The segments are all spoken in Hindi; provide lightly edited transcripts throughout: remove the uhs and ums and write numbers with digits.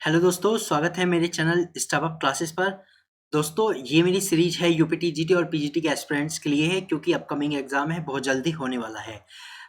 हेलो दोस्तों, स्वागत है मेरे चैनल स्टार्टअप क्लासेस पर। दोस्तों, ये मेरी सीरीज है यूपीटी, जीटी और पीजीटी के एस्पिरेंट्स के लिए है, क्योंकि अपकमिंग एग्जाम है, बहुत जल्दी होने वाला है।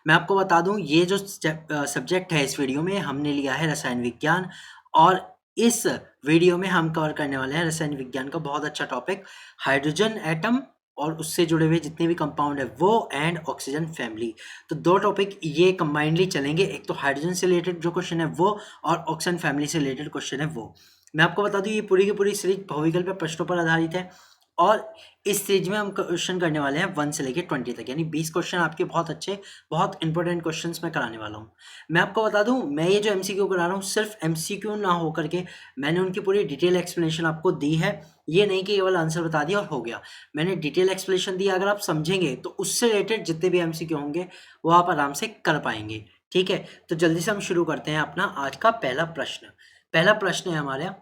मैं आपको बता दूं, ये जो सब्जेक्ट है इस वीडियो में हमने लिया है रसायन विज्ञान, और इस वीडियो में हम कवर करने वाले हैं रसायन विज्ञान का बहुत अच्छा टॉपिक, हाइड्रोजन एटम और उससे जुड़े हुए जितने भी कंपाउंड है वो, एंड ऑक्सीजन फैमिली। तो दो टॉपिक ये कंबाइंडली चलेंगे, एक तो हाइड्रोजन से रिलेटेड जो क्वेश्चन है वो, और ऑक्सीजन फैमिली से रिलेटेड क्वेश्चन है वो। मैं आपको बता दूं, ये पूरी की पूरी सीरीज बहुविकल्प प्रश्नों पर आधारित है, और इस सीरीज में हम क्वेश्चन करने वाले हैं 1 से लेकर 20 तक, यानी 20 क्वेश्चन आपके बहुत अच्छे, बहुत इंपॉर्टेंट क्वेश्चंस मैं कराने वाला हूँ। मैं आपको बता दूं, मैं ये जो एमसीक्यू करा रहा हूँ सिर्फ एमसीक्यू ना हो करके मैंने उनकी पूरी डिटेल एक्सप्लेनेशन आपको दी है। ये नहीं कि केवल आंसर बता दिया और हो गया, मैंने डिटेल एक्सप्लेनेशन दी। अगर आप समझेंगे तो उससे रिलेटेड जितने भी एमसीक्यू होंगे वो आप आराम से कर पाएंगे। ठीक है, तो जल्दी से हम शुरू करते हैं अपना आज का पहला प्रश्न। पहला प्रश्न है हमारा,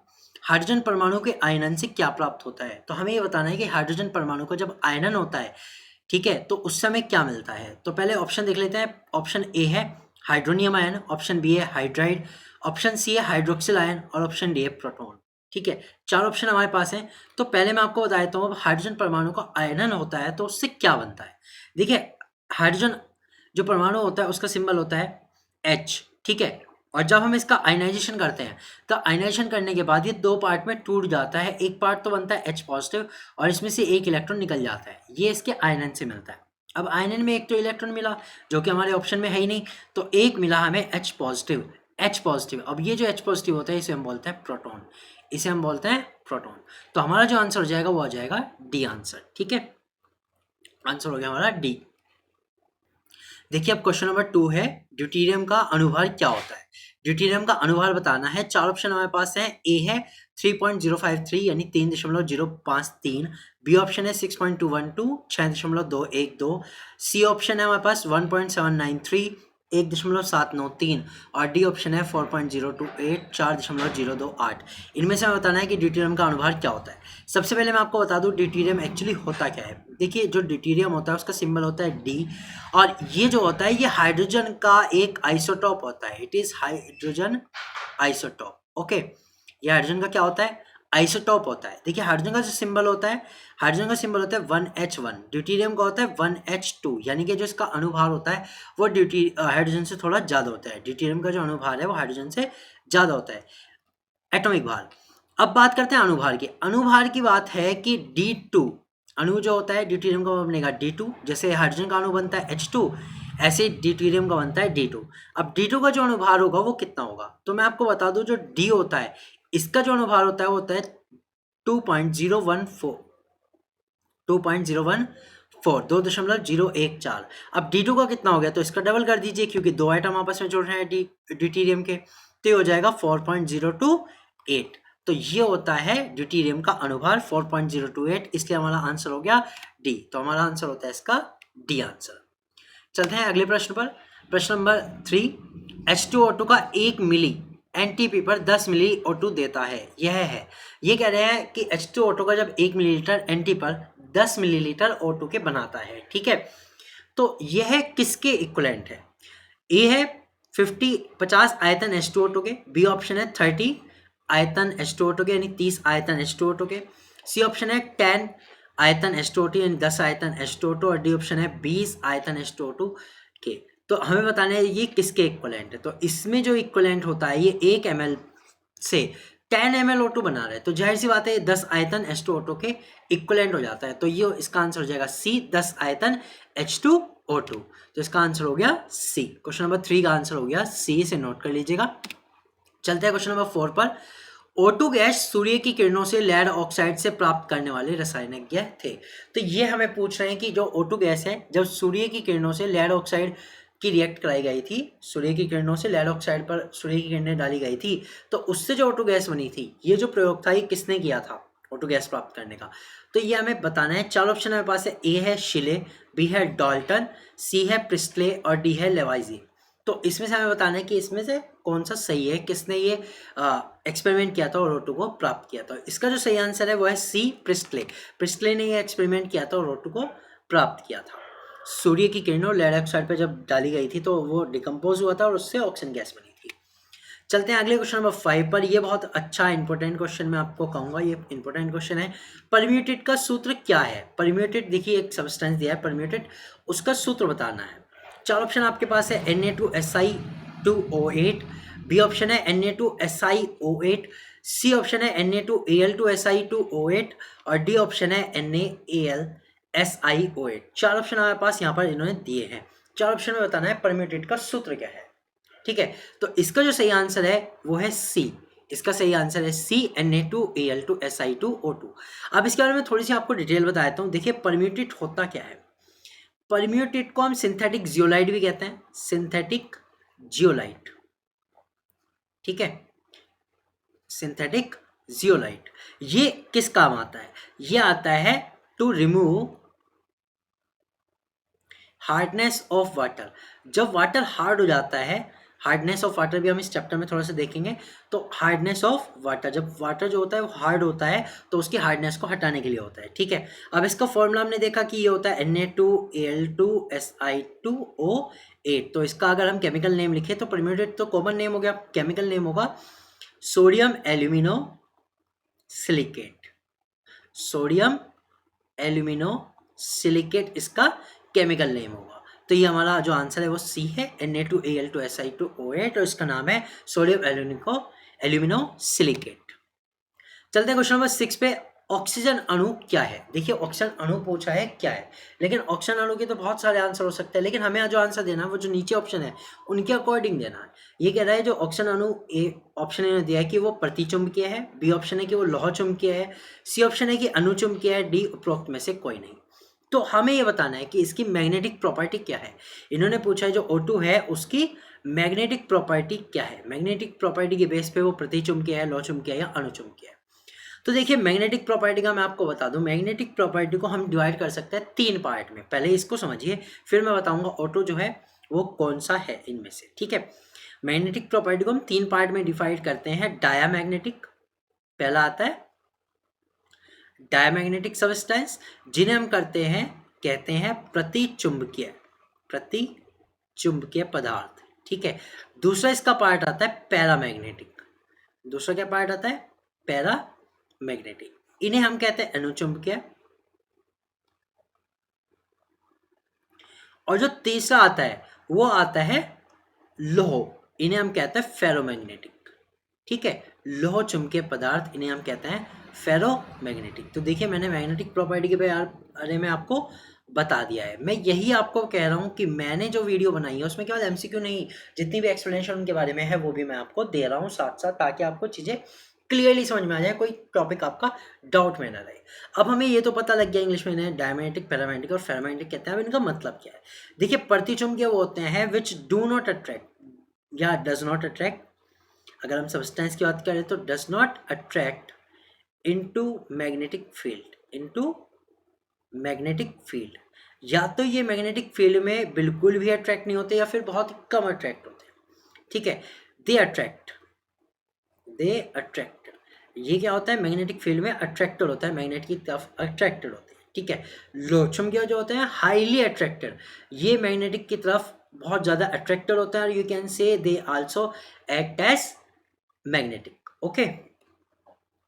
हाइड्रोजन परमाणु के आयनन से क्या प्राप्त होता है। तो हमें ये बताना है कि हाइड्रोजन परमाणु का जब आयनन होता है, ठीक है, तो उस समय क्या मिलता है। तो पहले ऑप्शन देख लेते हैं। ऑप्शन ए है हाइड्रोनियम आयन, ऑप्शन बी है हाइड्राइड, ऑप्शन सी है हाइड्रोक्सिल आयन, और ऑप्शन डी है प्रोटॉन। ठीक है, चार ऑप्शन हमारे पास हैं। तो पहले मैं आपको बता देता हूँ, अब हाइड्रोजन परमाणु का आयनन होता है तो उससे क्या बनता है। देखिए, हाइड्रोजन जो परमाणु होता है उसका सिंबल होता है H। ठीक है, और जब हम इसका आयनाइजेशन करते हैं तो आयनाइजेशन करने के बाद ये दो पार्ट में टूट जाता है। एक पार्ट तो बनता है H पॉजिटिव, और इसमें से एक इलेक्ट्रॉन निकल जाता है, ये इसके आयनन से मिलता है। अब आयनन में एक तो इलेक्ट्रॉन मिला जो कि हमारे ऑप्शन में है ही नहीं, तो एक मिला हमें H पॉजिटिव। H पॉजिटिव, अब ये जो H पॉजिटिव होता है इसे हम बोलते हैं प्रोटॉन, इसे हम बोलते हैं प्रोटॉन। तो हमारा जो आंसर हो जाएगा वो आ जाएगा डी आंसर। ठीक है, आंसर हो गया हमारा डी। देखिए, अब क्वेश्चन नंबर 2 है, ड्यूटेरियम का अनुभार क्या होता है। ड्यूटेरियम का अनुभार बताना है। चार ऑप्शन हमारे पास है। ए है 3.053 यानी 3.053, बी ऑप्शन है 6.212 6.212, सी ऑप्शन है हमारे पास 1.793 1.793, और डी ऑप्शन है 4.028 4.028। इनमें से हमें बताना है कि ड्यूटेरियम का अनुभार क्या होता है। सबसे पहले मैं आपको बता दूं ड्यूटेरियम एक्चुअली होता क्या है। देखिए, जो ड्यूटेरियम होता है उसका सिंबल होता है डी, और ये जो होता है ये हाइड्रोजन का एक आइसोटॉप होता है। It is hydrogen isotope. Okay, ये हाइड्रोजन का क्या होता है, आइसोटॉप होता है। देखिए, हाइड्रोजन का जो सिंबल होता है, हाइड्रोजन का सिंबल होता है 1H1, ड्यूटेरियम का होता है 1H2, यानी कि जो इसका अनुभार होता है वो हाइड्रोजन से थोड़ा ज्यादा होता है। ड्यूटेरियम का जो अनुभार है वो हाइड्रोजन से ज्यादा होता है, एटॉमिक भार। अब बात करते हैं अनुभार की। अनुभार की बात है कि D2 अणु जो होता है ड्यूटेरियम का बनेगा D2, जैसे हाइड्रोजन का अणु बनता है H2, ऐसे ड्यूटेरियम का बनता है D2। अब D2 का जो अनुभार होगा वो कितना होगा, तो मैं आपको बता दूं, जो D होता है इसका जो अनुभार होता है वो होता है 2.014, 2.014, 2.014। अब D2 का कितना हो गया, तो इसका डबल कर दीजिए, क्योंकि दो आइटम आपस में जुड़ रहे हैं ड्यूटेरियम के, तो ये हो जाएगा 4.028। तो ये होता है ड्यूटेरियम का अनुभार 4.028, इसलिए हमारा आंसर हो गया डी। तो हमारा आंसर होता है इसका डी आंसर। चलते हैं अगले प्रश्न पर। प्रश्न नंबर 3, H2O2 का 1 मिली एनटीपी पर 10 मिली O2 देता है। यह है, ये कह रहे हैं कि H2O2 का जब 1 मिलीलीटर एनटी पर 10 मिलीलीटर O2 के बनाता है। ठीक है, तो यह किसके इक्विवेलेंट है। ए है 50 आयतन H2O2 के, बी ऑप्शन है 30 आयतन H2O2 के यानी 30 आयतन H2O2 के, सी ऑप्शन है 10 आयतन H2O2 यानी 10 आयतन H2O2, और डी ऑप्शन है 20 आयतन H2O2 के। तो हमें बताना है ये किसके इक्विवेलेंट है। तो इसमें जो इक्विवेलेंट होता है ये 1 ml से 10 ml O2 बना रहा है, तो जाहिर सी बात है 10 आयतन H2O2 के इक्विवेलेंट हो जाता है। तो ये इसका आंसर हो जाएगा सी, 10 आयतन H2O2। तो इसका आंसर हो गया सी। क्वेश्चन नंबर 3 का आंसर हो गया सी, से नोट कर लीजिएगा। चलते हैं क्वेश्चन नंबर 4 पर। O2 गैस सूर्य की किरणों से लेड ऑक्साइड से प्राप्त करने वाले रासायनिक थे। तो ये हमें पूछ रहे हैं कि जो O2 गैस है जब सूर्य की किरणों से लेड ऑक्साइड की रिएक्ट कराई गई थी, सूर्य की किरणों से लेड ऑक्साइड पर सूर्य की किरणें डाली गई थी, तो उससे जो O2 गैस बनी थी, ये जो प्रयोग था ये किसने किया था O2 गैस प्राप्त करने का। तो ये हमें बताना है। चार ऑप्शन हमारे पास है। ए है शिले, बी है डाल्टन, सी है प्रिस्टले, और डी है लेवाइजी। तो इसमें से हमें बताना है कि इसमें से कौन सा सही है, किसने ये एक्सपेरिमेंट किया था और O2 को प्राप्त किया था। इसका जो सही आंसर है वो है सी, प्रिस्टले। प्रिस्टले ने ये एक्सपेरिमेंट किया था और O2 को प्राप्त किया था। सूर्य की किरणों लेड ऑक्साइड पर जब डाली गई थी तो वो डिकम्पोज हुआ था और उससे ऑक्सीजन गैस बनी थी। चलते हैं अगले क्वेश्चन नंबर 5 पर। ये बहुत अच्छा इंपॉर्टेंट क्वेश्चन मैं आपको कहूंगा, ये इंपॉर्टेंट क्वेश्चन है। परम्यूटेट का सूत्र क्या है? परम्यूटेट देखिए एक सब्सटेंस दिया है परम्यूटेट, उसका सूत्र बताना है। चार ऑप्शन आपके पास है Na2Si2O8, बी ऑप्शन है Na2SiO8, सी ऑप्शन है Na2Al2Si2O8 और डी ऑप्शन है NaAlSiO8। चार ऑप्शन हमारे पास यहाँ पर इन्होंने दिए हैं। चार ऑप्शन में बताना है परम्यूटेट का सूत्र क्या है। ठीक है, तो इसका जो सही आंसर है वो है सी। इसका सही आंसर है सी, Na2Al2Si2O2। अब इसके बारे में थोड़ी सी आपको डिटेल बता देता हूँ। देखिए परम्यूटेट होता क्या है। परम्यूटेट को हम सिंथेटिक जियोलाइट भी कहते हैं, सिंथेटिक जियोलाइट। ठीक है, सिंथेटिक जियोलाइट। ये किस काम आता है? ये आता है to remove hardness of water. जब वाटर हार्ड हो जाता है, हार्डनेस ऑफ वाटर भी हम इस चैप्टर में थोड़ा सा देखेंगे। तो हार्डनेस ऑफ वाटर, जब वाटर जो होता है वो हार्ड होता है तो उसकी हार्डनेस को हटाने के लिए होता है। ठीक है, अब इसका फॉर्मूला हमने देखा कि ये होता है Na2Al2Si2O8। तो इसका अगर हम केमिकल नेम लिखे तो परम्यूटेट तो कॉमन नेम हो गया, केमिकल नेम होगा sodium alumino silicate. Sodium alumino silicate इसका केमिकल नेम होगा। तो ये हमारा जो आंसर है वो सी है, Na2Al2Si2O8 और इसका नाम है सोडियम एल्यूमिनो सिलिकेट। चलते हैं क्वेश्चन नंबर 6 पे। ऑक्सीजन अणु क्या है? देखिए ऑक्सीजन अणु पूछा है क्या है, लेकिन ऑक्सीजन अणु के तो बहुत सारे आंसर हो सकते हैं, लेकिन हमें जो आंसर देना है वो जो नीचे ऑप्शन है उनके अकॉर्डिंग देना है। ये कह रहा है जो ऑक्सीजन अणु, ए ऑप्शन इन्होंने दिया है कि वो प्रतिचुंबकीय है, बी ऑप्शन है कि वो लौह चुंबकीय है, सी ऑप्शन है कि अनुचुंबकीय है, डी उपरोक्त में से कोई नहीं। तो हमें ये बताना है कि इसकी मैग्नेटिक प्रॉपर्टी क्या है। इन्होंने पूछा है जो O2 है उसकी मैग्नेटिक प्रॉपर्टी क्या है। मैग्नेटिक प्रॉपर्टी के बेस पे वो प्रतिचुंबकीय है, लौह चुंबकीय है या अनुचुंबकीय है। तो देखिए मैग्नेटिक प्रॉपर्टी का मैं आपको बता दूं, मैग्नेटिक प्रॉपर्टी को हम डिवाइड कर सकते हैं तीन पार्ट में। पहले इसको समझिए, फिर मैं बताऊंगा O2 जो है वो कौन सा है इनमें से। ठीक है, मैग्नेटिक प्रॉपर्टी को हम तीन पार्ट में डिवाइड करते हैं। डायामैग्नेटिक पहला आता है, डायमैग्नेटिक सब्सटेंस जिन्हें हम कहते हैं प्रतिचुंबकीय पदार्थ। ठीक है, दूसरा इसका पार्ट आता है पैरामैग्नेटिक। दूसरा क्या पार्ट आता है? पैरामैग्नेटिक। इन्हें हम कहते हैं अनुचुंबकीय। और जो तीसरा आता है वो आता है लौह, इन्हें हम कहते हैं फेरोमैग्नेटिक। ठीक है, लौह चुंबकीय पदार्थ इन्हें हम कहते हैं फेरोमैग्नेटिक। तो देखिए मैंने मैग्नेटिक प्रॉपर्टी के बारे में आपको बता दिया है। मैं यही आपको कह रहा हूँ कि मैंने जो वीडियो बनाई है उसमें केवल एमसीक्यू नहीं, जितनी भी एक्सप्लेनेशन उनके बारे में है वो भी मैं आपको दे रहा हूँ साथ साथ, ताकि आपको चीज़ें क्लियरली समझ में आ जाए, कोई टॉपिक आपका डाउट में ना रहे। अब हमें ये तो पता लग गया इंग्लिश में इन्हें डायमैग्नेटिक, पैरामैग्नेटिक और फेरोमैग्नेटिक कहते हैं। अब इनका मतलब क्या है? देखिए प्रतिचुंबकीय वो होते हैं विच डू नॉट अट्रैक्ट या डज नॉट अट्रैक्ट। अगर हम सब्सटेंस की बात करें तो does not attract into magnetic field, into magnetic field. या तो ये मैग्नेटिक फील्ड में बिल्कुल भी अट्रैक्ट नहीं होते या फिर बहुत कम अट्रैक्ट होते हैं। ठीक है, दे अट्रैक्ट। ये क्या होता है? मैग्नेटिक फील्ड में अट्रैक्टेड होता है, मैग्नेट की तरफ अट्रैक्टेड होते हैं। ठीक है, लौह चुंबकीय जो होते हैं हाईली अट्रैक्टेड, ये मैग्नेटिक की तरफ बहुत ज़्यादा अट्रैक्टेड होता है। और you can say they also act as magnetic. Okay,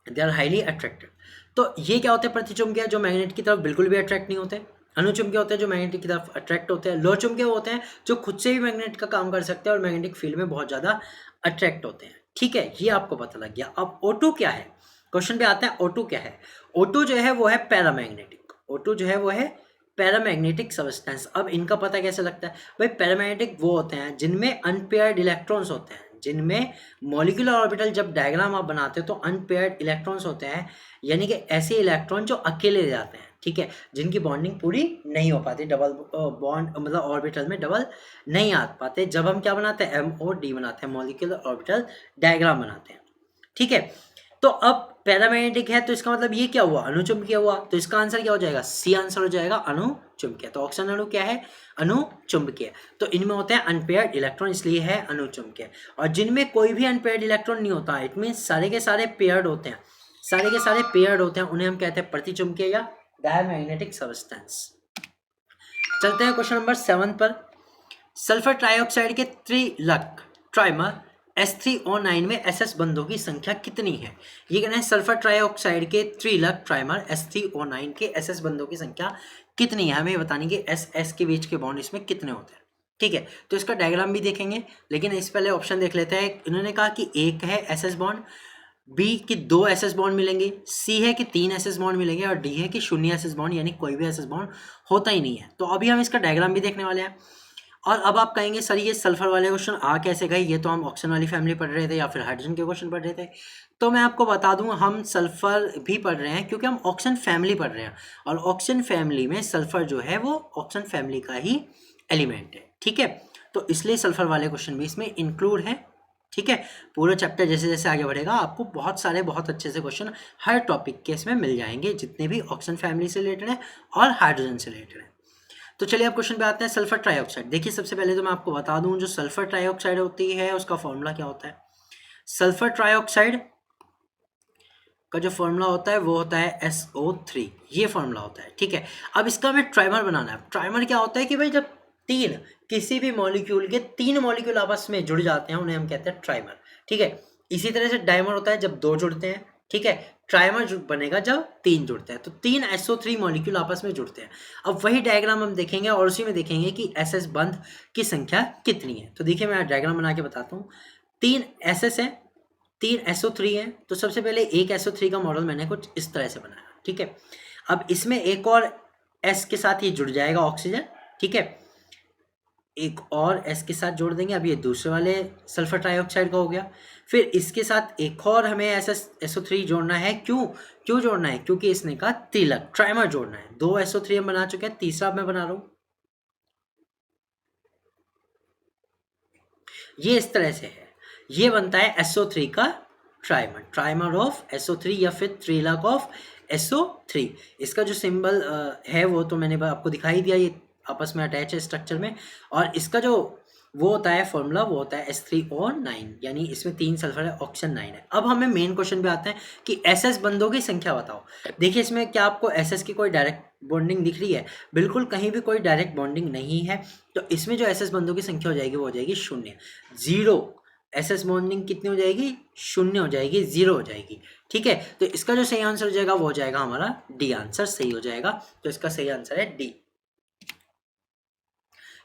they are highly attracted. तो ये क्या होते हैं? प्रतिचुंबकीय जो मैग्नेट की तरफ बिल्कुल भी अट्रैक्ट नहीं होते। अनुचुंबकीय होते हैं जो मैग्नेटिक की तरफ अट्रैक्ट होते हैं। लौह चुंबकीय होते हैं जो खुद से भी मैग्नेट का काम कर सकते हैं और मैग्नेटिक फील्ड में बहुत ज़्यादा अट्रैक्ट होते हैं। ठीक है, ये आपको पता लग गया। अब O2 क्या है? क्वेश्चन पे आता है O2 क्या है। O2 जो है वो है पैरामैग्नेटिक। O2 जो है वो है पैरामैग्नेटिक सब्सटेंस। अब इनका पता कैसे लगता है भाई? पैरामैग्नेटिक वो होते हैं जिनमें अनपेयर्ड इलेक्ट्रॉन्स होते हैं, जिनमें मॉलिक्यूलर ऑर्बिटल जब डायग्राम आप बनाते हो तो अनपेयर्ड इलेक्ट्रॉन्स होते हैं, यानी कि ऐसे इलेक्ट्रॉन जो अकेले जाते हैं। ठीक है, जिनकी बॉन्डिंग पूरी नहीं हो पाती, डबल बॉन्ड मतलब ऑर्बिटल में डबल नहीं आ पाते। जब हम क्या बनाते हैं? MOD बनाते हैं, मॉलिक्यूलर ऑर्बिटल डायग्राम बनाते हैं। ठीक है, तो अब पैरामैग्नेटिक है तो इसका मतलब ये क्या हुआ? अनुचुंबकीय हुआ। तो इसका आंसर क्या हो जाएगा? सी आंसर हो जाएगा, अनुचुंबकीय। तो ऑक्सीजन अणु क्या है? अनुचुंबकीय। तो इनमें होते हैं अनपेयर्ड इलेक्ट्रॉन, इसलिए है अनुचुंबकीय। और जिनमें कोई भी अनपेयर्ड इलेक्ट्रॉन नहीं होता, इट मीन सारे के सारे पेयर्ड होते हैं, सारे के सारे पेयर्ड होते हैं, उन्हें हम कहते हैं प्रतिचुंबकीय या डायमैग्नेटिक सब्सटेंस। चलते हैं क्वेश्चन नंबर 7 पर। सल्फर ट्राइऑक्साइड के त्रिलक ट्राइमर S3O9 में SS बंधों की संख्या कितनी है? ये कहना है सल्फर ट्राइऑक्साइड के त्रिलक ट्राइमर S3O9 के SS बंधों की संख्या कितनी है, हमें बतानी कि SS के बीच के बॉन्ड इसमें कितने होते हैं। ठीक है, तो इसका डायग्राम भी देखेंगे, लेकिन इस पहले ऑप्शन देख लेते हैं। इन्होंने कहा कि एक है SS बॉन्ड, बी की 2 SS बॉन्ड मिलेंगे, सी है कि 3 SS बॉन्ड मिलेंगे और डी है कि 0 SS बॉन्ड, यानी कोई भी SS बॉन्ड होता ही नहीं है। तो अभी हम इसका डायग्राम भी देखने वाले हैं। और अब आप कहेंगे सर ये सल्फर वाले क्वेश्चन आ कैसे गए, ये तो हम ऑक्सीजन वाली फैमिली पढ़ रहे थे या फिर हाइड्रोजन के क्वेश्चन पढ़ रहे थे। तो मैं आपको बता दूं हम सल्फर भी पढ़ रहे हैं क्योंकि हम ऑक्सीजन फैमिली पढ़ रहे हैं, और ऑक्सीजन फैमिली में सल्फर जो है वो ऑक्सीजन फैमिली का ही एलिमेंट है। ठीक है, तो इसलिए सल्फर वाले क्वेश्चन भी इसमें इंक्लूड है। ठीक है, पूरा चैप्टर जैसे जैसे आगे बढ़ेगा आपको बहुत सारे बहुत अच्छे से क्वेश्चन हर टॉपिक के इसमें मिल जाएंगे, जितने भी ऑक्सीजन फैमिली से रिलेटेड है और हाइड्रोजन से रिलेटेड है। तो चलिए अब क्वेश्चन पे आते हैं। सल्फर ट्राइऑक्साइड, देखिए सबसे पहले तो मैं आपको बता दूं जो सल्फर ट्राइऑक्साइड होती है उसका फॉर्मूला क्या होता है। सल्फर ट्राइऑक्साइड का जो फॉर्मूला होता है वो होता है SO3, ये फॉर्मूला होता है। ठीक है, अब इसका हमें ट्राइमर बनाना है। ट्राइमर क्या होता है कि भाई जब किसी भी मॉलिक्यूल के 3 मॉलिक्यूल आपस में जुड़ जाते हैं उन्हें हम कहते हैं ट्राइमर। ठीक है, इसी तरह से डाइमर होता है जब 2 जुड़ते हैं। ठीक है, ट्राइमर बनेगा जब 3 जुड़ते हैं, तो 3 SO3 मॉलिक्यूल आपस में जुड़ते हैं। अब वही डायग्राम हम देखेंगे और उसी में देखेंगे कि SS बंध की संख्या कितनी है। तो देखिए मैं डायग्राम बना के बताता हूँ। 3 SS है, 3 SO3 है, तो सबसे पहले एक SO3 का मॉडल मैंने कुछ इस तरह से बनाया। ठीक है, अब इसमें एक और S के साथ ये जुड़ जाएगा ऑक्सीजन। ठीक है, एक और S के साथ जोड़ देंगे, अब ये दूसरे वाले सल्फर ट्राइऑक्साइड का हो गया। फिर इसके साथ एक और हमें SO3 जोड़ना है। क्यों जोड़ना है? क्योंकि इसने कहा तिलक ट्राइमर जोड़ना है। 2 SO3 हम बना चुके हैं, तीसरा मैं बना रहा हूं। ये इस तरह से है, ये बनता है SO3 का ट्राइमर ऑफ SO3 या फिर त्रिलक ऑफ SO3। इसका जो सिंबल है वो तो मैंने आपको दिखाई दिया, ये आपस में अटैच है स्ट्रक्चर में। और इसका जो वो होता है फॉर्मूला वो होता है S3O9, यानी इसमें 3 सल्फर है, ऑक्सीजन 9 है। अब हमें मेन क्वेश्चन पे आते हैं कि SS बंधों की संख्या बताओ। देखिए इसमें क्या आपको SS की कोई डायरेक्ट बॉन्डिंग दिख रही है? बिल्कुल कहीं भी कोई डायरेक्ट बॉन्डिंग नहीं है। तो इसमें जो SS बंधों की संख्या हो जाएगी वो हो जाएगी 0, 0। SS बॉन्डिंग कितनी हो जाएगी? 0 हो जाएगी, 0 हो जाएगी। ठीक है, तो इसका जो सही आंसर हो जाएगा वो हो जाएगा हमारा डी, आंसर सही हो जाएगा। तो इसका सही आंसर है डी।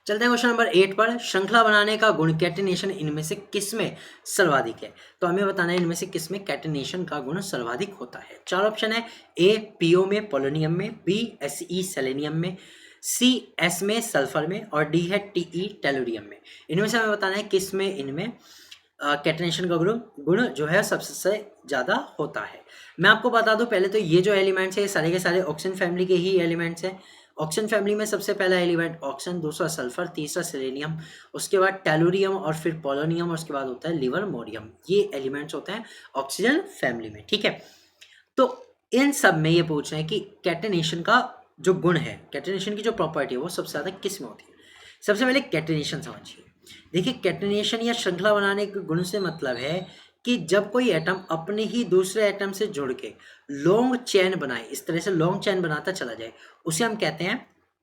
चलते हैं क्वेश्चन नंबर 8 पर। श्रृंखला बनाने का गुण कैटिनेशन इनमें से किसमें सर्वाधिक है? तो हमें बताना है इनमें से किसमें कैटिनेशन का गुण सर्वाधिक होता है। 4 ऑप्शन है। ए पीओ में, पोलोनियम में, बी SE सेलेनियम में, सी S में सल्फर में, और डी है TE टेलुरियम में। इनमें से हमें बताना है किसमें इनमें कैटिनेशन का गुण जो है सबसे ज़्यादा होता है। मैं आपको बता दूं पहले तो ये जो एलिमेंट्स है ये सारे के सारे ऑक्सीजन फैमिली के ही एलिमेंट्स हैं। ऑक्सीजन फैमिली में सबसे पहला एलिमेंट ऑक्सीजन, दूसरा सल्फर, तीसरा सेलेनियम, उसके बाद टेलुरियम और फिर पोलोनियम, और उसके बाद होता है लिवरमोरियम। ये एलिमेंट्स होते हैं ऑक्सीजन फैमिली में। ठीक है, तो इन सब में ये पूछ रहे हैं कि कैटिनेशन का जो गुण है, कैटिनेशन की जो प्रॉपर्टी है वो सबसे ज़्यादा किस में होती है। सबसे पहले कैटिनेशन समझिए। देखिए कैटिनेशन या श्रृंखला बनाने के गुण से मतलब है कि जब कोई एटम अपने ही दूसरे एटम से जुड़ के लॉन्ग चेन बनाए, इस तरह से लॉन्ग चेन बनाता चला जाए, उसे हम कहते हैं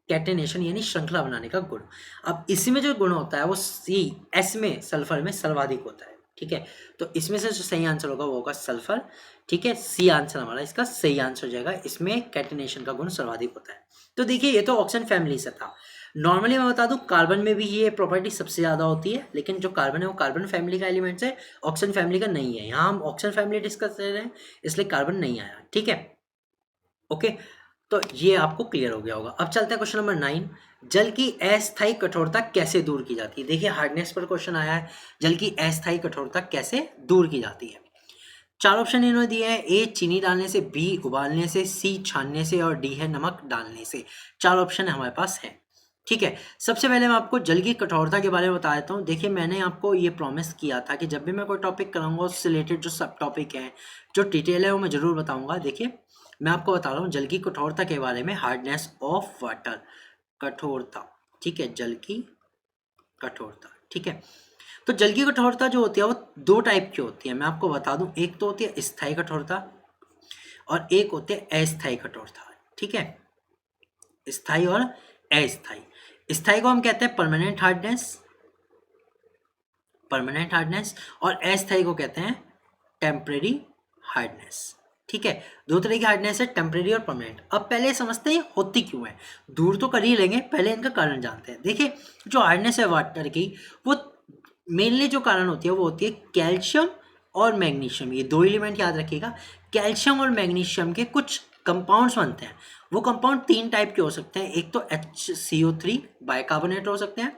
कैटिनेशन, यानी श्रृंखला बनाने का गुण। अब इसी में जो गुण होता है वो S में, सल्फर में सर्वाधिक होता है। ठीक है, तो इसमें से जो सही आंसर होगा वो होगा सल्फर। ठीक है, सी आंसर हमारा इसका सही आंसर हो जाएगा। इसमें कैटिनेशन का गुण सर्वाधिक होता है। तो देखिए ये तो ऑक्सीजन फैमिली से था। नॉर्मली मैं बता दूं कार्बन में भी ये प्रॉपर्टी सबसे ज़्यादा होती है, लेकिन जो कार्बन है वो कार्बन फैमिली का एलिमेंट्स है, ऑक्सीजन फैमिली का नहीं है। यहाँ हम ऑक्सीजन फैमिली डिस्कस कर रहे हैं इसलिए कार्बन नहीं आया। ठीक है, ओके, तो ये आपको क्लियर हो गया होगा। अब चलते हैं क्वेश्चन नंबर 9। जल की अस्थायी कठोरता कैसे दूर की जाती है? देखिए हार्डनेस पर क्वेश्चन आया है, जल की अस्थायी कठोरता कैसे दूर की जाती है। 4 ऑप्शन इन्होंने दिए हैं। ए चीनी डालने से, बी उबालने से, सी छानने से, और डी है नमक डालने से। 4 ऑप्शन हमारे पास है। ठीक है, सबसे पहले मैं आपको जल की कठोरता के बारे में बता देता हूँ। देखिए मैंने आपको ये प्रॉमिस किया था कि जब भी मैं कोई टॉपिक कराऊंगा उससे रिलेटेड जो सब टॉपिक है, जो डिटेल है वो मैं ज़रूर बताऊंगा। देखिए मैं आपको बता रहा हूँ जल की कठोरता के बारे में, हार्डनेस ऑफ वाटर, कठोरता। ठीक है, जल की कठोरता। ठीक है, तो जल की कठोरता जो होती है वो 2 टाइप की होती है, मैं आपको बता दूं। एक तो होती है स्थायी कठोरता और एक होती है अस्थायी कठोरता। ठीक है, स्थायी और अस्थायी। स्थायी को हम कहते हैं परमानेंट हार्डनेस, परमानेंट हार्डनेस, और अस्थायी को कहते हैं टेम्परेरी हार्डनेस। ठीक है, दो तरह की हार्डनेस है, टेम्परेरी और परमानेंट। अब पहले समझते हैं होती क्यों है, दूर तो कर ही लेंगे, पहले इनका कारण जानते हैं। देखिए, जो हार्डनेस है वाटर की, वो मेनली जो कारण होती है वो होती है कैल्शियम और मैग्नीशियम। ये दो एलिमेंट याद रखिएगा, कैल्शियम और मैग्नीशियम के कुछ कंपाउंड्स बनते हैं। वो कंपाउंड तीन टाइप के हो सकते हैं, एक तो HCO3 बाइकार्बोनेट हो सकते हैं,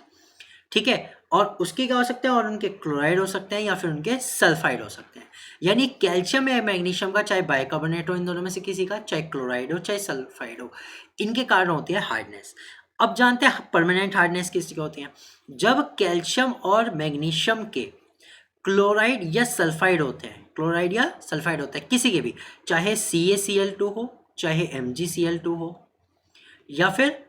ठीक है, और उसके क्या हो सकते हैं, और उनके क्लोराइड हो सकते हैं या फिर उनके सल्फाइड हो सकते हैं। यानी कैल्शियम या मैग्नीशियम का चाहे बाइकार्बोनेट हो, इन दोनों में से किसी का, चाहे क्लोराइड हो चाहे सल्फाइड हो, इनके कारण होती है हार्डनेस। अब जानते हैं परमानेंट हार्डनेस किसकी होती है। जब कैल्शियम और मैग्नीशियम के क्लोराइड या सल्फाइड होते हैं, क्लोराइड या सल्फाइड होता है किसी के भी, चाहे CaCl2 हो, चाहे MgCl2 हो, या फिर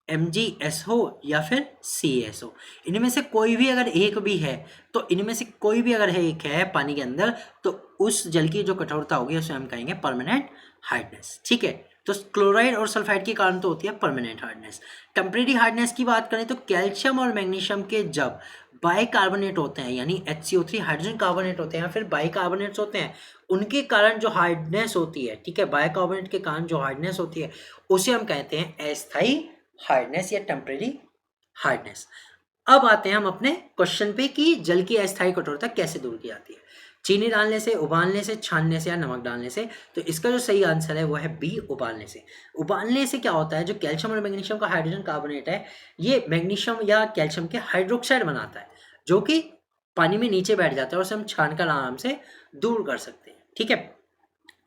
MgS हो, या फिर CS हो, इनमें से कोई भी अगर एक भी है, तो इनमें से कोई भी अगर है एक है पानी के अंदर, तो उस जल की जो कठोरता होगी उसे हम कहेंगे परमानेंट हार्डनेस। ठीक है, तो क्लोराइड और सल्फाइड के कारण तो होती है परमानेंट हार्डनेस। टेम्परेरी हार्डनेस की बात करें तो कैल्शियम और मैग्नीशियम के जब बाइकार्बोनेट होते हैं, यानी HCO3 हाइड्रोजन कार्बोनेट होते हैं या फिर बाइकार्बोनेट्स होते हैं, उनके कारण जो हार्डनेस होती है, ठीक है, बाइकार्बोनेट के कारण जो हार्डनेस होती है, उसे हम कहते हैं अस्थायी हार्डनेस या टेम्परेरी हार्डनेस। अब आते हैं हम अपने क्वेश्चन पे कि जल की अस्थायी कठोरता कैसे दूर की जाती है। चीनी डालने से, उबालने से, छानने से या नमक डालने से। तो इसका जो सही आंसर है वो है बी, उबालने से। उबालने से क्या होता है, जो कैल्शियम और मैग्नीशियम का हाइड्रोजन कार्बोनेट है, ये मैग्नीशियम या कैल्शियम के हाइड्रोक्साइड बनाता है, जो कि पानी में नीचे बैठ जाता है और उसे हम छानकर आराम से दूर कर सकते हैं। ठीक है,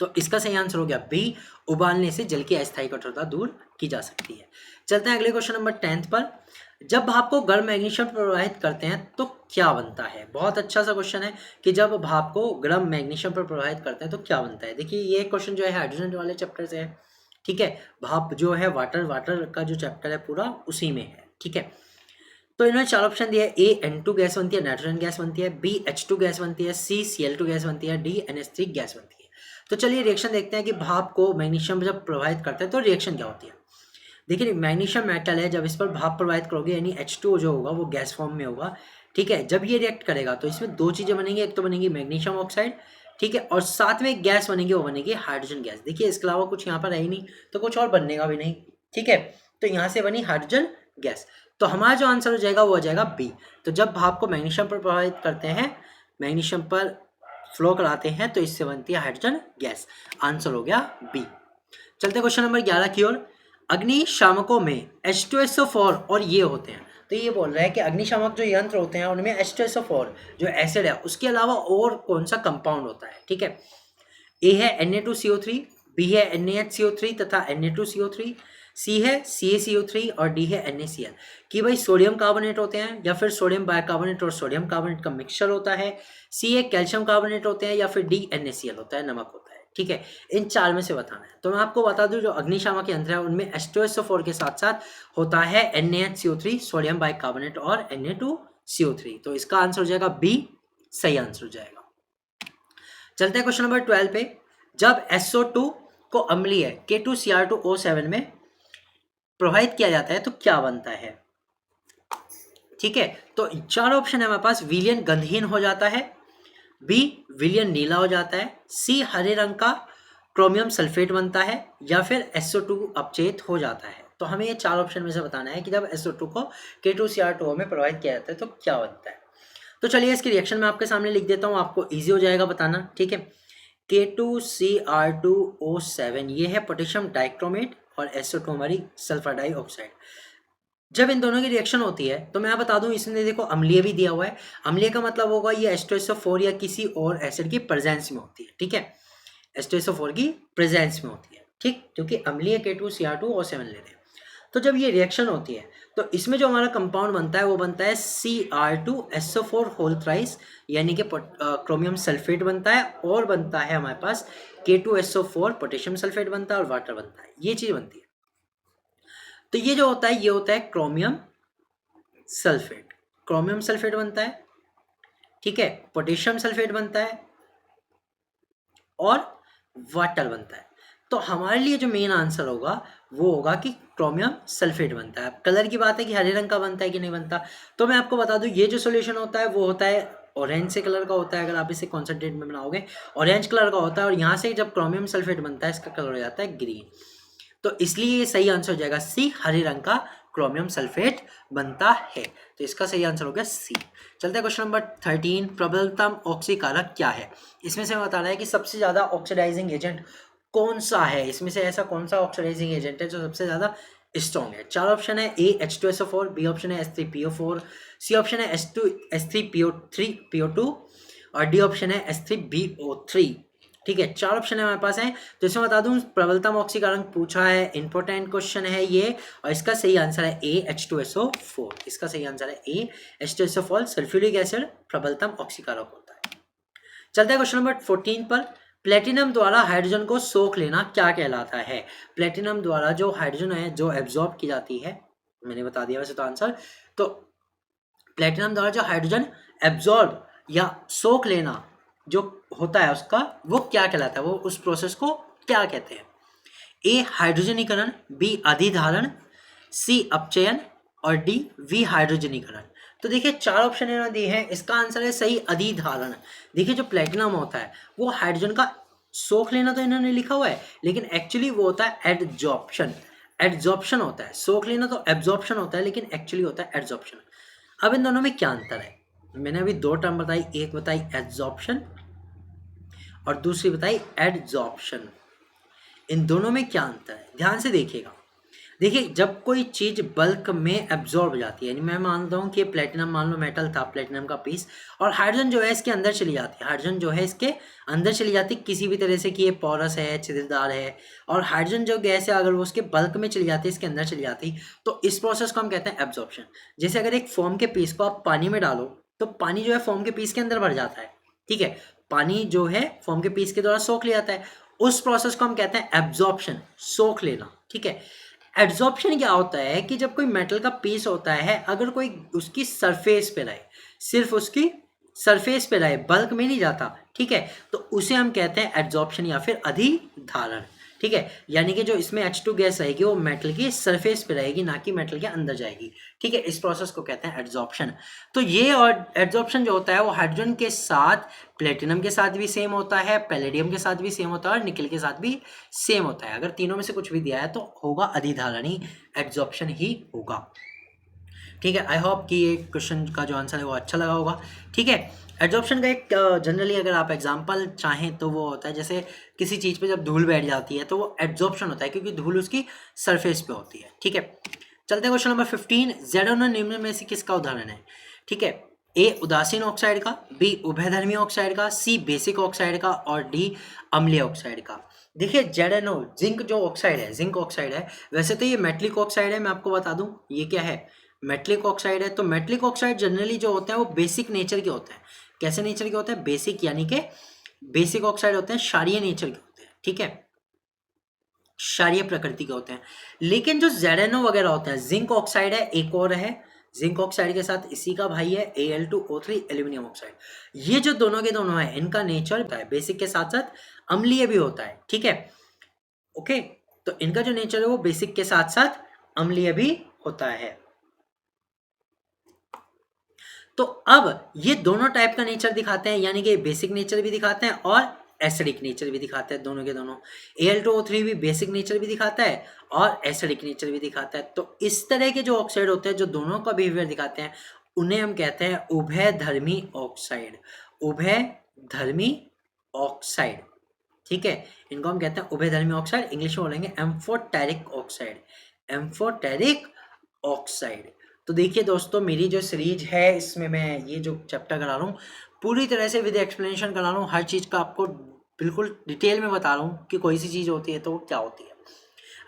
तो इसका सही आंसर हो गया बी, उबालने से जल की अस्थायी कठोरता दूर की जा सकती है। चलते हैं अगले क्वेश्चन नंबर 10 पर। जब भाप को गर्म मैग्नीशियम प्रवाहित करते हैं तो क्या बनता है। बहुत अच्छा सा क्वेश्चन है कि जब भाप को गर्म मैग्नीशियम पर प्रवाहित करते हैं तो क्या बनता है। देखिए, ये क्वेश्चन जो है हाइड्रोजन वाले चैप्टर से है। ठीक है, भाप जो है वाटर का जो चैप्टर है पूरा उसी में है। ठीक है, तो इन्होंने चार ऑप्शन दिया है। ए N2 गैस बनती है, नाइट्रोजन गैस बनती है, बी H2 गैस बनती है, सी Cl2 गैस बनती है, डी NH3 गैस बनती है। तो चलिए रिएक्शन देखते हैं कि भाप को मैग्नीशियम जब प्रवाहित करते हैं तो रिएक्शन क्या होती है। देखिए, मैग्नीशियम मेटल है, जब इस पर भाप प्रवाहित करोगे यानी H2 जो होगा वो गैस फॉर्म में होगा। ठीक है, जब ये रिएक्ट करेगा तो इसमें दो चीज़ें बनेंगी, एक तो बनेगी मैग्नीशियम ऑक्साइड, ठीक है, और साथ में एक गैस बनेगी, वो बनेगी हाइड्रोजन गैस। देखिए, इसके अलावा कुछ यहाँ पर है ही नहीं, तो कुछ और बनने भी नहीं। ठीक है, तो यहाँ से बनी हाइड्रोजन गैस। तो हमारा जो आंसर हो जाएगा वो हो जाएगा बी। तो जब भाप को मैग्नीशियम पर प्रभावित करते हैं, मैग्नीशियम पर फ्लो कराते हैं, तो इससे बनती है हाइड्रोजन गैस। आंसर हो गया बी। चलते क्वेश्चन नंबर 11 की ओर। अग्निशामकों में H2SO4 और ये होते हैं। तो ये बोल रहा है कि अग्निशामक जो यंत्र होते हैं उनमें H2SO4 जो एसिड है उसके अलावा और कौन सा कंपाउंड होता है। ठीक है, ए है Na2CO3, बी है NaHCO3 तथा Na2CO3, सी है CaCO3 और डी है NaCl। कि भाई सोडियम कार्बोनेट होते हैं या फिर सोडियम बाइकार्बोनेट और सोडियम कार्बोनेट का मिक्सचर होता है, सी है कैल्शियम कार्बोनेट होते हैं, या फिर डी NaCl होता है, नमक होता है। ठीक है, इन चार में से बताना है। तो मैं आपको बता दूं, जो अग्निशामक यंत्र है उनमें H2SO4 के साथ साथ होता है NaHCO3 सोडियम बाइकार्बोनेट और Na2CO3। तो इसका आंसर हो जाएगा बी, सही आंसर हो जाएगा। चलते हैं क्वेश्चन नंबर 12 पे। जब SO2 को अम्लीय K2Cr2O7 में प्रवाहित किया जाता है तो क्या बनता है। ठीक है, तो चार ऑप्शन है हमारे पास। विलियन गंधहीन हो जाता है, बी विलियन नीला हो जाता है, सी हरे रंग का क्रोमियम सल्फेट बनता है, या फिर SO2 अपचेत हो जाता है। तो हमें ये चार ऑप्शन में से बताना है कि जब SO2 को K2Cr2O में प्रवाहित किया जाता है तो क्या बनता है। तो चलिए इसकी रिएक्शन मैं आपके सामने लिख देता हूँ, आपको ईजी हो जाएगा बताना। ठीक है, K2Cr2O7 ये है पोटेशियम डाइक्रोमेट और SO2 हमारी सल्फर डाइऑक्साइड। जब इन दोनों की रिएक्शन होती है तो मैं बता दूं, इसमें देखो अम्लीय भी दिया हुआ है। अम्लीय का मतलब होगा ये H2SO4 या किसी और एसिड की प्रेजेंस में होती है। ठीक है, H2SO4 की प्रेजेंस में होती है। ठीक, क्योंकि अम्लीय K2Cr2O7 ले रहे हैं। तो जब ये रिएक्शन होती है तो इसमें जो हमारा कंपाउंड बनता है वो बनता है Cr2SO4 होल थ्राइस, यानी कि क्रोमियम सल्फेट बनता है, और बनता है हमारे पास K2SO4 पोटेशियम सल्फेट बनता है और वाटर बनता है। ये चीज बनती है। तो ये जो होता है ये होता है क्रोमियम सल्फेट। क्रोमियम सल्फेट बनता है, ठीक है, पोटेशियम सल्फेट बनता है और वाटर बनता है। तो हमारे लिए जो मेन आंसर होगा वो होगा कि क्रोमियम सल्फेट बनता है। कलर की बात है कि हरे रंग का बनता है कि नहीं बनता, तो मैं आपको बता दूं ये जो सॉल्यूशन होता है वो होता है ऑरेंज से कलर का होता है। अगर आप इसे कॉन्सेंट्रेट में बनाओगे ऑरेंज कलर का होता है, और यहाँ से जब क्रोमियम सल्फेट बनता है इसका कलर हो जाता है ग्रीन। तो इसलिए ये सही आंसर हो जाएगा सी, हरे रंग का क्रोमियम सल्फेट बनता है। तो इसका सही आंसर हो गया सी। चलते हैं क्वेश्चन नंबर 13, प्रबलतम ऑक्सीकारक क्या है। इसमें से बता रहा है कि सबसे ज्यादा ऑक्सीडाइजिंग एजेंट कौन सा है, इसमें से ऐसा कौन सा ऑक्सीडाइजिंग एजेंट है जो सबसे ज्यादा स्ट्रॉन्ग है। चार ऑप्शन है, ए H2SO4, बी ऑप्शन है H3PO4, सी ऑप्शन है H3PO2 और डी ऑप्शन है H3BO3। ठीक है, चार ऑप्शन है हमारे पास है। तो इसमें बता दूं प्रबलतम ऑक्सीकरण पूछा है, इंपॉर्टेंट क्वेश्चन है ये, और इसका सही आंसर है ए H2SO4। इसका सही आंसर है ए H2SO4, सल्फ्यूरिक एसिड प्रबलतम ऑक्सीकारक होता है। चलते हैं क्वेश्चन नंबर 14 पर। प्लेटिनम द्वारा हाइड्रोजन को सोख लेना क्या कहलाता है। प्लेटिनम द्वारा जो हाइड्रोजन है जो एब्जॉर्ब की जाती है, मैंने बता दिया वैसे तो आंसर। तो प्लेटिनम द्वारा जो हाइड्रोजन एब्जॉर्ब या सोख लेना जो होता है उसका वो क्या कहलाता है, वो उस प्रोसेस को क्या कहते हैं। ए हाइड्रोजनीकरण, बी अधिधारण, सी अपचयन और डी विहाइड्रोजनीकरण। तो देखिए चार ऑप्शन इन्होंने दिए हैं, इसका आंसर है सही अधिधारण। देखिए जो प्लेटिनम होता है वो हाइड्रोजन का सोख लेना तो इन्होंने लिखा हुआ है, लेकिन एक्चुअली वो होता है एडजॉर्प्शन। एडजॉर्प्शन होता है, सोख लेना तो एब्जॉर्प्शन होता है, लेकिन एक्चुअली होता है एडजॉर्प्शन। अब इन दोनों में क्या अंतर है, मैंने अभी दो टर्म बताई, एक बताई एब्जॉर्प्शन और दूसरी बताई एडजॉर्प्शन। इन दोनों में क्या अंतर है ध्यान से देखिएगा। देखिए जब कोई चीज बल्क में एब्जॉर्ब हो जाती है, यानी मैं मानता हूँ कि प्लेटिनम, मान लो मेटल था प्लेटिनम का पीस, और हाइड्रोजन जो है इसके अंदर चली जाती है, हाइड्रोजन जो है इसके अंदर चली जाती है किसी भी तरह से कि ये पोरस है, छिद्रदार है, और हाइड्रोजन जो गैस है अगर वो उसके बल्क में चली जाती है, इसके अंदर चली जाती, तो इस प्रोसेस को हम कहते हैं एब्जॉर्प्शन। जैसे अगर एक फोम के पीस को आप पानी में डालो तो पानी जो है फोम के पीस के अंदर भर जाता है, ठीक है, पानी जो है फोम के पीस के द्वारा सोख लिया जाता है, उस प्रोसेस को हम कहते हैं एब्जॉर्प्शन, सोख लेना, ठीक है। एड्सॉर्प्शन क्या होता है कि जब कोई मेटल का पीस होता है अगर कोई उसकी सरफेस पे रहे, सिर्फ उसकी सरफेस पे रहे, बल्क में नहीं जाता, ठीक है, तो उसे हम कहते हैं एड्सॉर्प्शन या फिर अधिधारण, ठीक है। यानी कि जो इसमें H2 गैस रहेगी वो मेटल की सरफेस पे रहेगी, ना कि मेटल के अंदर जाएगी, ठीक है, इस प्रोसेस को कहते हैं एड्सॉर्प्शन। तो ये और एड्सॉर्प्शन जो होता है वो हाइड्रोजन के साथ, प्लेटिनम के साथ भी सेम होता है, पैलेडियम के साथ भी सेम होता है और निकल के साथ भी सेम होता है। अगर तीनों में से कुछ भी दिया है तो होगा अधिधारणी, एड्सॉर्प्शन ही होगा, ठीक है। आई होप कि ये क्वेश्चन का जो आंसर है वो अच्छा लगा होगा, ठीक है। एड्सॉर्प्शन का एक जनरली अगर आप एग्जांपल चाहें तो वो होता है जैसे किसी चीज़ पे जब धूल बैठ जाती है तो वो एड्सॉर्प्शन होता है क्योंकि धूल उसकी सरफेस पे होती है, ठीक है। चलते हैं क्वेश्चन नंबर 15, ज़ेरोनोन निम्न में से किसका उदाहरण है, ठीक है। ए उदासीन ऑक्साइड का, बी उभयधर्मी ऑक्साइड का, सी बेसिक ऑक्साइड का और डी अम्लीय ऑक्साइड का। देखिए जेडेनो जिंक जो ऑक्साइड है, जिंक ऑक्साइड है, वैसे तो ये मेटलिक ऑक्साइड है, मैं आपको बता दूं ये क्या है, मेटलिक ऑक्साइड है। तो मेटलिक ऑक्साइड जनरली जो होते हैं वो बेसिक नेचर के होते हैं। कैसे नेचर के होते हैं, बेसिक, यानी कि बेसिक ऑक्साइड होते हैं क्षारीय नेचर के होते हैं, ठीक है, क्षारीय प्रकृति के होते हैं। लेकिन जो जेडेनो वगैरह होते हैं, जिंक ऑक्साइड है, एक और है जिंक ऑक्साइड के साथ इसी का भाई है Al2O3 एल्यूमिनियम ऑक्साइड। ये जो दोनों के दोनों है इनका नेचर होता है बेसिक के साथ साथ अम्लीय भी होता है, ठीक है, ओके। तो इनका जो नेचर है वो बेसिक के साथ साथ अम्लीय भी होता है। तो अब ये दोनों टाइप का नेचर दिखाते हैं, यानी कि बेसिक नेचर भी दिखाते हैं और एसिडिक नेचर भी दिखाते हैं, दोनों के दोनों। Al2O3 भी बेसिक नेचर भी दिखाता है और एसिडिक नेचर भी दिखाता है। तो इस तरह के जो ऑक्साइड होते हैं जो दोनों का बिहेवियर दिखाते हैं उन्हें हम कहते हैं उभयधर्मी ऑक्साइड, उभयधर्मी ऑक्साइड, ठीक है, इनको हम कहते हैं उभयधर्मी ऑक्साइड। इंग्लिश में बोलेंगे एम्फोटेरिक ऑक्साइड, एम्फोटेरिक ऑक्साइड। तो देखिए दोस्तों मेरी जो सीरीज है इसमें मैं ये जो चैप्टर करा रहा हूँ पूरी तरह से विद एक्सप्लेनेशन करा रहा हूँ, हर चीज़ का आपको बिल्कुल डिटेल में बता रहा हूँ कि कोई सी चीज़ होती है तो वो क्या होती है।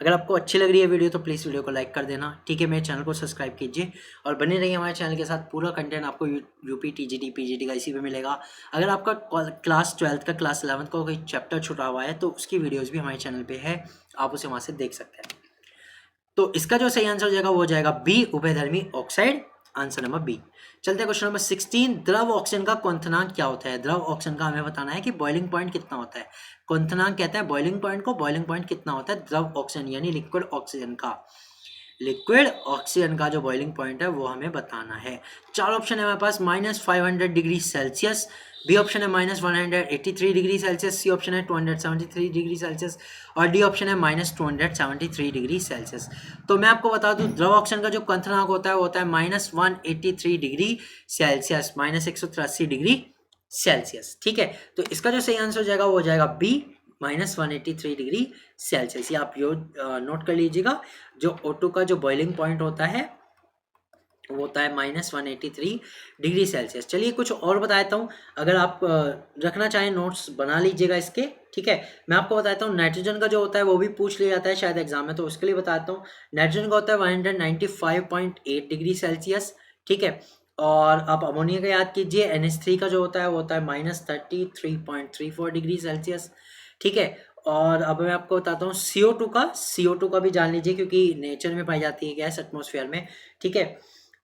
अगर आपको अच्छी लग रही है वीडियो तो प्लीज़ वीडियो को लाइक कर देना, ठीक है, मेरे चैनल को सब्सक्राइब कीजिए और बने रहिए हमारे चैनल के साथ। पूरा कंटेंट आपको यूपी टीजीटी पीजीटी का इसी पे मिलेगा। अगर आपका क्लास 12 का, क्लास 11 का कोई चैप्टर छुटा हुआ है तो उसकी वीडियोज़ भी हमारे चैनल पर है, आप उसे वहाँ से देख सकते हैं। तो इसका जो सही आंसर हो जाएगा वो हो जाएगा बी उभयधर्मी ऑक्साइड, आंसर नंबर बी। चलते हैं क्वेश्चन नंबर 16। द्रव ऑक्सीजन का क्वथनांक क्या होता है? द्रव ऑक्सीजन का हमें बताना है कि बॉइलिंग पॉइंट कितना होता है। क्वथनांक कहते हैं बॉइलिंग पॉइंट को। बॉइलिंग पॉइंट कितना होता है द्रव ऑक्सीजन यानी लिक्विड ऑक्सीजन का? लिक्विड ऑक्सीजन का जो बॉइलिंग पॉइंट है वो हमें बताना है। चार ऑप्शन है हमारे पास। -500 डिग्री सेल्सियस, बी ऑप्शन है -183 डिग्री सेल्सियस, सी ऑप्शन है 273 डिग्री सेल्सियस और डी ऑप्शन है -273 डिग्री सेल्सियस। तो मैं आपको बता दूं द्रव ऑक्सीजन का जो क्वथनांक होता है वो होता है -183 डिग्री सेल्सियस, -183 डिग्री सेल्सियस। ठीक है, तो इसका जो सही आंसर हो जाएगा वो हो जाएगा बी, -183 डिग्री सेल्सियस। ये आप नोट कर लीजिएगा। जो O2 का जो बॉइलिंग पॉइंट होता है वो होता है -183 डिग्री सेल्सियस। चलिए कुछ और बता देता हूँ, अगर आप रखना चाहें नोट्स बना लीजिएगा इसके। ठीक है, मैं आपको बताता हूँ नाइट्रोजन का जो होता है वो भी पूछ लिया जाता है शायद एग्जाम में, तो उसके लिए बताता हूँ। नाइट्रोजन का होता है 195.8 डिग्री सेल्सियस। ठीक है, और आप अमोनिया का याद कीजिए। NH3 का जो होता है वो होता है -33.34 डिग्री सेल्सियस। ठीक है, और अब मैं आपको बताता हूँ CO2 का भी जान लीजिए क्योंकि नेचर में पाई जाती है गैस एटमॉस्फेयर में। ठीक है,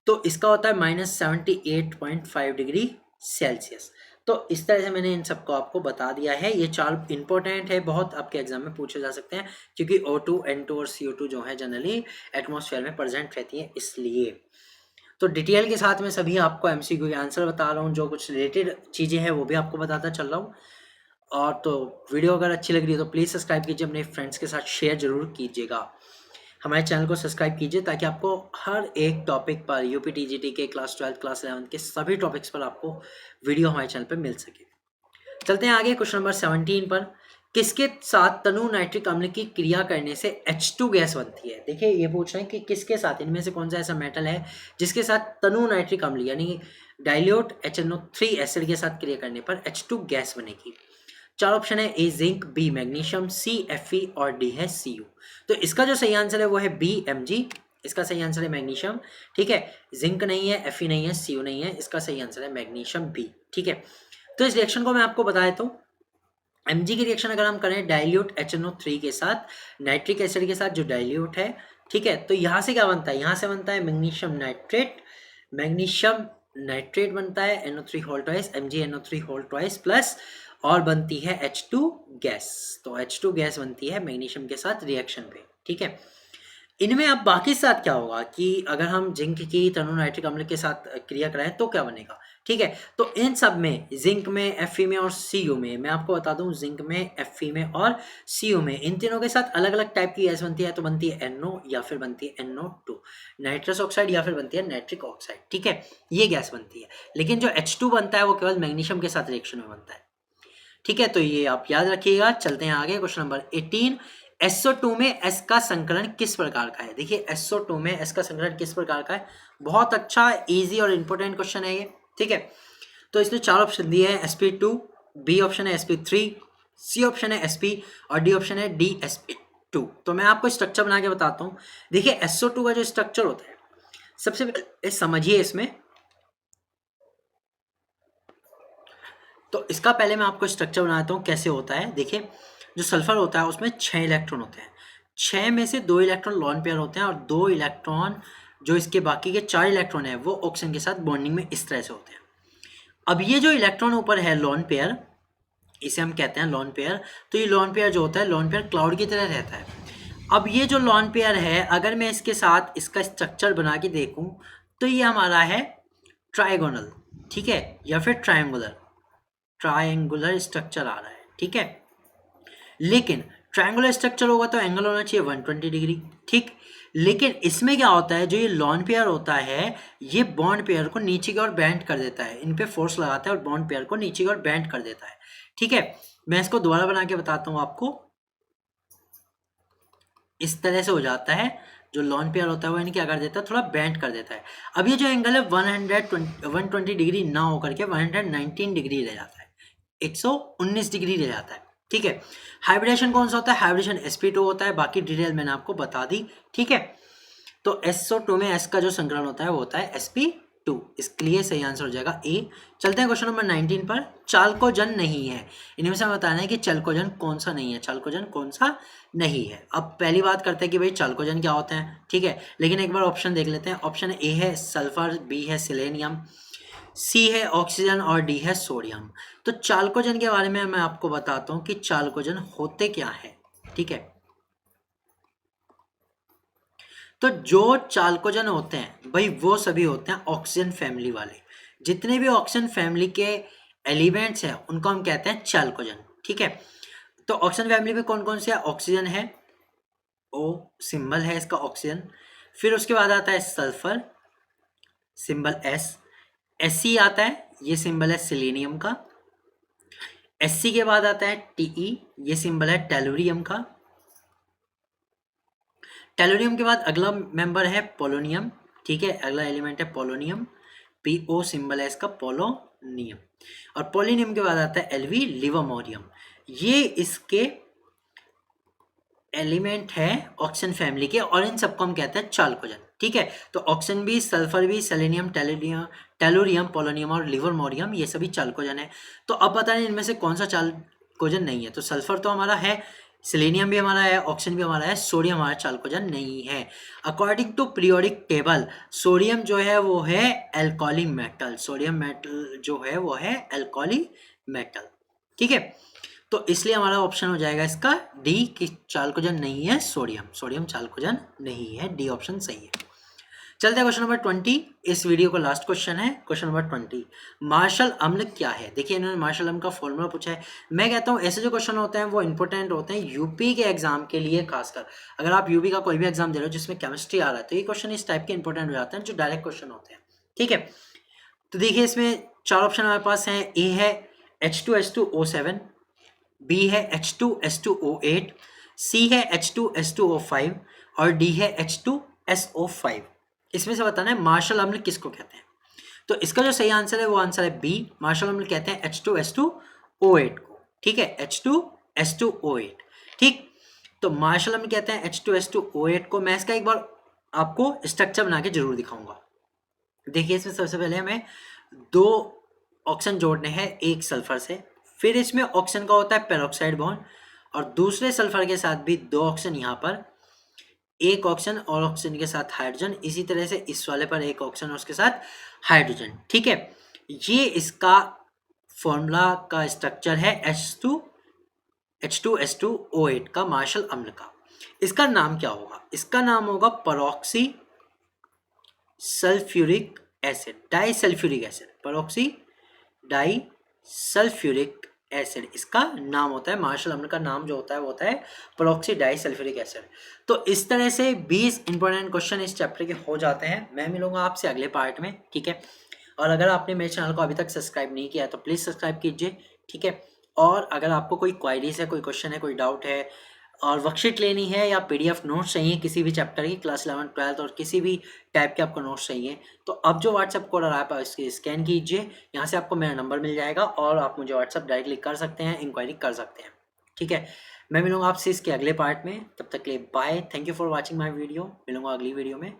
तो इसका होता है -78.5 डिग्री सेल्सियस। तो इस तरह से मैंने इन सबको आपको बता दिया है। ये चार इंपॉर्टेंट है, बहुत आपके एग्जाम में पूछे जा सकते हैं क्योंकि O2, N2 और CO2 जो है जनरली एटमॉस्फेयर में प्रेजेंट रहती है इसलिए। तो डिटेल के साथ में सभी आपको MCQ के आंसर बता रहा हूँ, जो कुछ रिलेटेड चीज़ें हैं वो भी आपको बताता चल रहा हूँ। और तो वीडियो अगर अच्छी लग रही है तो प्लीज़ सब्सक्राइब कीजिए, अपने फ्रेंड्स के साथ शेयर जरूर कीजिएगा। हमारे चैनल को सब्सक्राइब कीजिए ताकि आपको हर एक टॉपिक पर UP TGT के क्लास 12 क्लास 11 के सभी टॉपिक्स पर आपको वीडियो हमारे चैनल पर मिल सके। चलते हैं आगे क्वेश्चन नंबर 17 पर। किसके साथ तनु नाइट्रिक अम्ल की क्रिया करने से H2 गैस बनती है? देखिए ये पूछ रहे हैं कि किसके साथ, इनमें से कौन सा ऐसा मेटल है जिसके साथ तनु नाइट्रिक अम्ल यानी डाइल्यूट HNO3 एसिड के साथ क्रिया करने पर H2 गैस बनेगी। चार ऑप्शन है। A zinc, B magnesium, C Fe और डी है Cu। तो इसका जो सही आंसर है वो है बी Mg। इसका सही आंसर है मैग्नीशियम। ठीक है, जिंक नहीं है, Fe नहीं है, Cu नहीं है, इसका सही आंसर है मैग्नीशियम बी। ठीक है, तो इस रिएक्शन को मैं आपको बताया तो Mg की रिएक्शन अगर हम करें डाइल्यूट HNO3 के साथ नाइट्रिक एसिड के साथ जो डाइल्यूट है, ठीक है, तो यहाँ से क्या बनता है? यहाँ से बनता है मैग्नीशियम नाइट्रेट बनता है NO3 whole twice, MgNO3 whole twice plus और बनती है H2 गैस। तो H2 गैस बनती है मैग्नीशियम के साथ रिएक्शन पे। ठीक है, इनमें अब बाकी साथ क्या होगा कि अगर हम जिंक की तनु नाइट्रिक अम्ल के साथ क्रिया कराएं तो क्या बनेगा? ठीक है, तो इन सब में जिंक में, Fe में और Cu में, मैं आपको बता दूं जिंक में, Fe में और Cu में इन तीनों के साथ अलग अलग टाइप की गैस बनती है। तो बनती है NO या फिर बनती है NO2, नाइट्रस ऑक्साइड या फिर बनती है नाइट्रिक ऑक्साइड। ठीक है, ये गैस बनती है। लेकिन जो H2 बनता है वो केवल मैग्नीशियम के साथ रिएक्शन में बनता है। ठीक है, तो ये आप याद रखिएगा। चलते हैं आगे क्वेश्चन नंबर 18। SO2 में S का संकरण किस प्रकार का है? देखिए SO2 में S का संकरण किस प्रकार का है? बहुत अच्छा, इजी और इंपॉर्टेंट क्वेश्चन है ये। ठीक है, तो इसमें चार ऑप्शन दिए हैं। sp2, बी ऑप्शन है sp3, सी ऑप्शन है sp और डी ऑप्शन है dsp2। तो मैं आपको स्ट्रक्चर बना के बताता हूँ। देखिए SO2 का जो स्ट्रक्चर होता है, सबसे पहले समझिए इसमें। तो इसका पहले मैं आपको स्ट्रक्चर बनाता हूँ कैसे होता है। देखिए जो सल्फर होता है उसमें 6 इलेक्ट्रॉन होते हैं। 6 में से 2 इलेक्ट्रॉन लोन पेयर होते हैं और 2 इलेक्ट्रॉन जो इसके बाकी के 4 इलेक्ट्रॉन है वो ऑक्सीजन के साथ बॉन्डिंग में इस तरह से होते हैं। अब ये जो इलेक्ट्रॉन ऊपर है लोन पेयर, इसे हम कहते हैं लोन पेयर। तो ये लोन पेयर जो होता है, लोन पेयर क्लाउड की तरह रहता है। अब ये जो लोन पेयर है, अगर मैं इसके साथ इसका स्ट्रक्चर बना के देखूं तो ये हमारा है ट्राइगोनल, ठीक है, या फिर ट्रायंगुलर स्ट्रक्चर आ रहा है। ठीक है, लेकिन ट्रायंगुलर स्ट्रक्चर होगा तो एंगल होना चाहिए 120 डिग्री। ठीक, लेकिन इसमें क्या होता है, जो ये लॉन पेयर होता है ये बॉन्ड पेयर को नीचे की ओर बेंड कर देता है, इन पे फोर्स लगाता है और बॉन्ड पेयर को नीचे की ओर बेंड कर देता है। ठीक है, मैं इसको दोबारा बना के बताता हूं आपको। इस तरह से हो जाता है, जो लॉन पेयर होता है वो क्या कर देता है, थोड़ा बेंड कर देता है। अब ये जो एंगल है 120 डिग्री ना होकर के 119 डिग्री रह जाता है, 119 डिग्री रह जाता है। ठीक है, हाइब्रिडेशन कौन सा होता है? हाइब्रिडेशन sp2 होता है। बाकी डिटेल मैंने आपको बता दी। ठीक है, तो SO2 में S का जो संकरण होता है वो होता है sp2। 2, इसके लिए सही आंसर हो जाएगा ए। चलते हैं क्वेश्चन नंबर 19 पर। चालकोजन नहीं है, इनमें से हमें बताना है कि चालकोजन कौन सा नहीं है, चालकोजन कौन सा नहीं है। अब पहली बात करते हैं कि भाई चालकोजन क्या होते हैं, ठीक है, लेकिन एक बार ऑप्शन देख लेते हैं। ऑप्शन ए है सल्फर, बी है सेलेनियम, सी है ऑक्सीजन और डी है सोडियम। तो चालकोजन के बारे में मैं आपको बताता हूं कि चालकोजन होते क्या है, ठीक है। तो जो चालकोजन होते हैं भाई वो सभी होते हैं ऑक्सीजन फैमिली वाले। जितने भी ऑक्सीजन फैमिली के एलिमेंट्स हैं उनको हम कहते हैं चालकोजन, ठीक है। तो ऑक्सीजन फैमिली में कौन कौन से है, ऑक्सीजन है, ओ सिंबल है इसका ऑक्सीजन। फिर उसके बाद आता है सल्फर, सिंबल एस। Sc आता है, ये सिंबल है सिलेनियम का। Sc के बाद आता है Te, ये सिंबल है टेलुरियम का। टेलुरियम के बाद अगला मेंबर है पोलोनियम, ठीक है, अगला एलिमेंट है पोलोनियम, PO सिंबल है इसका पोलोनियम। और पोलोनियम के बाद आता है Lv, लिवर्मोरियम। ये इसके एलिमेंट है ऑक्सीजन फैमिली के और इन सबको हम कहते हैं चालकोजन, ठीक है। तो ऑक्सीजन भी, सल्फर भी, सेलेनियम, टेलुरियम, पोलोनियम और लिवर्मोरियम ये सभी चालकोजन है। तो अब पता नहीं इनमें से कौन सा चालकोजन नहीं है। तो सल्फर तो हमारा है, सेलेनियम भी हमारा है, ऑक्सीजन भी हमारा है, सोडियम हमारा चालकोजन नहीं है। According to periodic table sodium जो है वो है एल्कोली मेटल, सोडियम मेटल जो है वो है एल्कोली मेटल, ठीक है। तो इसलिए हमारा ऑप्शन हो जाएगा इसका डी कि चालकोजन नहीं है सोडियम, सोडियम चालकोजन नहीं है, डी ऑप्शन सही है। चलते हैं क्वेश्चन नंबर 20, इस वीडियो का लास्ट क्वेश्चन है। क्वेश्चन नंबर 20, मार्शल अम्ल क्या है। देखिए इन्होंने मार्शल अम्ल का फॉर्मूला पूछा है। मैं कहता हूँ ऐसे जो क्वेश्चन होते हैं वो इंपॉर्टेंट होते हैं यूपी के एग्जाम के लिए खासकर। अगर आप यूपी का कोई भी एग्जाम दे रहे हो जिसमें केमिस्ट्री आ रहा है तो ये क्वेश्चन इस टाइप के इंपॉर्टेंट हो जाते हैं जो डायरेक्ट क्वेश्चन होते हैं, ठीक है। तो देखिए इसमें 4 ऑप्शन हमारे पास हैं। ए है H2H2O7, बी है H2S2O8, सी है H2S2O5 और डी है H2SO5। इसमें से बताना है मार्शल अम्ल किसको कहते हैं। तो इसका जो सही आंसर है वो आंसर है बी, मार्शल अम्ल कहते हैं H2S2O8 को, ठीक है, H2S2O8, ठीक। तो मार्शल अम्ल कहते हैं H2S2O8 को। मैं इसका एक बार आपको स्ट्रक्चर बना के जरूर दिखाऊंगा। देखिए इसमें सबसे पहले हमें 2 ऑक्सीजन जोड़ने हैं एक सल्फर से, फिर इसमें ऑक्सीजन का होता है पेरोक्साइड बॉन्ड और दूसरे सल्फर के साथ भी 2 ऑक्सीजन, यहाँ पर एक ऑक्सीजन और ऑक्सीजन के साथ हाइड्रोजन, इसी तरह से इस वाले पर एक ऑक्सीजन और उसके साथ हाइड्रोजन, ठीक है। ये इसका फॉर्मूला का स्ट्रक्चर है H2S2O8 का, मार्शल अम्ल का। इसका नाम क्या होगा, इसका नाम होगा peroxy sulphuric acid, di sulphuric acid, peroxy di sulphuric acid इसका नाम होता है। मार्शल अम्ल का नाम जो होता है वो होता है परऑक्सी डाई सल्फ्यूरिक एसिड। तो इस तरह से 20 इंपॉर्टेंट क्वेश्चन इस चैप्टर के हो जाते हैं। मैं मिलूंगा आपसे अगले पार्ट में, ठीक है। और अगर आपने मेरे चैनल को अभी तक सब्सक्राइब नहीं किया है तो प्लीज़ सब्सक्राइब कीजिए, ठीक है। और अगर आपको कोई क्वायरीज है, कोई क्वेश्चन है, कोई डाउट है और वर्कशीट लेनी है या PDF नोट्स चाहिए किसी भी चैप्टर की, क्लास 11 12 और किसी भी टाइप के आपको नोट्स चाहिए, तो अब जो व्हाट्सएप कोड आ रहा है आप इसकी स्कैन कीजिए, यहाँ से आपको मेरा नंबर मिल जाएगा और आप मुझे व्हाट्सएप डायरेक्टली कर सकते हैं, इंक्वायरी कर सकते हैं, ठीक है। मैं मिलूंगा आपसे इसके अगले पार्ट में, तब तक के लिए bye, thank you for watching my video. मिलूंगा अगली वीडियो में।